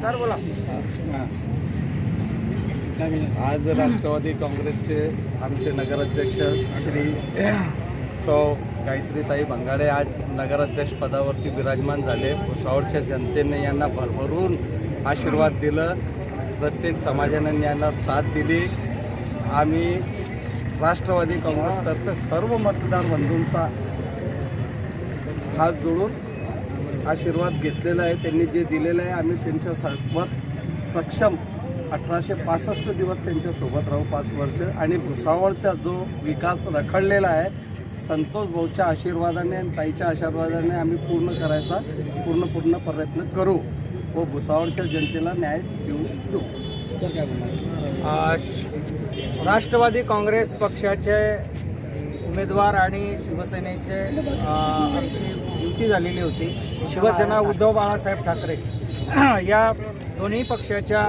Sir बोला। आज राष्ट्रवादी काँग्रेसचे आमचे नगराध्यक्ष श्री सौ गायत्रीताई बंगाडे आज नगराध्यक्ष पदावरती विराजमान झाले। भुसावळच्या जनतेने यांना भरभरून आशीर्वाद दिलं, प्रत्येक समाजाने यांना साथ दिली। आम्ही राष्ट्रवादी काँग्रेसतर्फे सर्व मतदार बंधूंचा हात जोडून आशीर्वाद घेतलेला आहे। त्यांनी जे दिलेलं आहे आम्ही त्यांच्या सोबत सक्षम 1865 दिवस त्यांच्यासोबत राहू, 5 वर्ष। आणि भुसावळचा जो विकास रखडलेला आहे संतोष भाऊच्या आशीर्वादाने आणि ताईच्या आशीर्वादाने आम्ही पूर्ण करायचा पूर्ण प्रयत्न करू व भुसावळच्या जनतेला न्याय देऊ। सर काय बोलणार? राष्ट्रवादी काँग्रेस पक्षाचे उमेदवार आणि शिवसेनेचे आमची युती झालेली होती। शिवसेना उद्धव बाळासाहेब ठाकरे या दोन्ही पक्षाच्या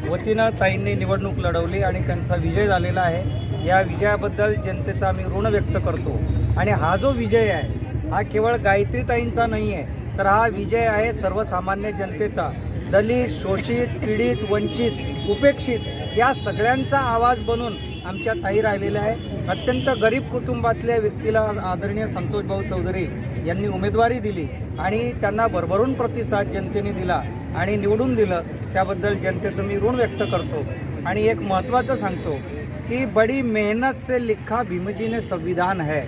वतीनं ताईंनी निवडणूक लढवली आणि त्यांचा विजय झालेला आहे। या विजयाबद्दल जनतेचा आम्ही ऋण व्यक्त करतो। आणि हा जो विजय आहे हा केवळ गायत्रीताईंचा नाही आहे, तर हा विजय आहे सर्वसामान्य जनतेचा। दलित, शोषित, पीडित, वंचित, उपेक्षित या सगळ्यांचा आवाज बनून आमच्या ताई राहिलेल्या आहे। अत्यंत गरीब कुटुंबातल्या व्यक्तीला आदरणीय संतोष भाऊ चौधरी यांनी उमेदवारी दिली आणि त्यांना भरभरून प्रतिसाद जनतेने दिला आणि निवडून दिलं। त्याबद्दल जनतेचं मी ऋण व्यक्त करतो। आणि एक महत्त्वाचं सांगतो कि बड़ी मेहनत से लिखा भीमजी ने संविधान है,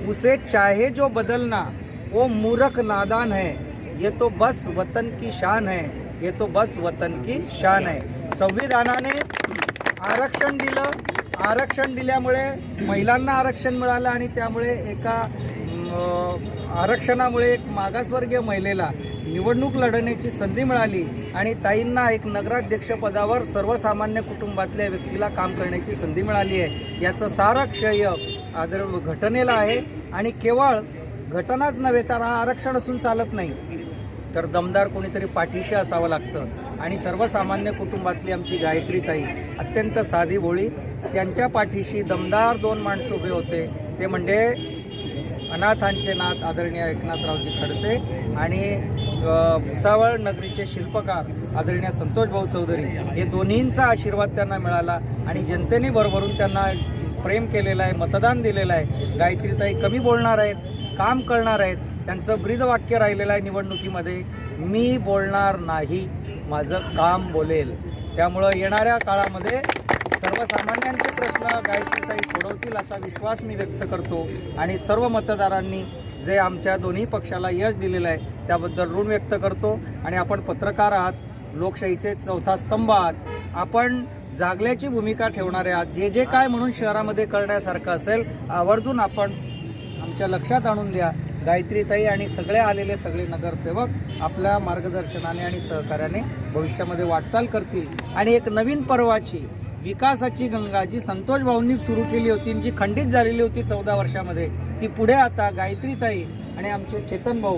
उसे चाहे जो बदलना वो मूर्ख नादान है, ये तो बस वतन की शान है, ये तो बस वतन की शान है। संविधानाने आरक्षण दिलं, आरक्षण दिल्यामुळे महिलांना आरक्षण मिळालं आणि त्यामुळे एका आरक्षणामुळे एक मागासवर्गीय महिलेला निवडणूक लढण्याची संधी मिळाली आणि ताईंना एक नगराध्यक्ष पदावर सर्वसामान्य कुटुंबातल्या व्यक्तीला काम करण्याची संधी मिळाली आहे। याचं सारं श्रेय आदर घटनेला आहे। आणि केवळ घटनाच नव्हे तर हा आरक्षण असून चालत नाही, तर दमदार कोणीतरी पाठीशी असावं लागतं। आणि सर्वसामान्य कुटुंबातली आमची गायत्रीताई अत्यंत साधी भोळी, त्यांच्या पाठीशी दमदार 2 माणसं उभे होते, ते म्हणजे अनाथांचे नाथ आदरणीय एकनाथरावजी खडसे आणि भुसावळ नगरीचे शिल्पकार आदरणीय संतोष भाऊ चौधरी। हे दोन्हींचा आशीर्वाद त्यांना मिळाला आणि जनतेने भरभरून त्यांना प्रेम केलेलं आहे, मतदान दिलेलं आहे। गायत्रीताई कमी बोलणार आहेत, काम करणार आहेत। त्यांचं ब्रीदवाक्य राहिलेलं आहे निवडणुकीमध्ये, मी बोलणार नाही, माझं काम बोलेल। त्यामुळं येणाऱ्या काळामध्ये सर्वसामान्यांचे प्रश्न गायत्रीताई सोडवतील असा विश्वास मी व्यक्त करतो। आणि सर्व मतदारांनी जे आमच्या दोन्ही पक्षाला यश दिलेलं आहे त्याबद्दल ऋण व्यक्त करतो। आणि आपण पत्रकार आहात, लोकशाहीचे चौथा स्तंभ आहात, आपण जागल्याची भूमिका ठेवणारे आहात। जे काय म्हणून शहरामध्ये करण्यासारखं असेल आवर्जून आपण आमच्या लक्षात आणून द्या। गायत्रीताई आणि सगळे आलेले सगळे नगरसेवक आपल्या मार्गदर्शनाने आणि सहकार्याने भविष्यामध्ये वाटचाल करतील आणि एक नवीन पर्वाची विकासाची गंगा जी संतोष भाऊंनी सुरू केली होती, जी खंडित झालेली होती 14 वर्षामध्ये, ती पुढे आता गायत्रीताई आणि आमचे चेतन भाऊ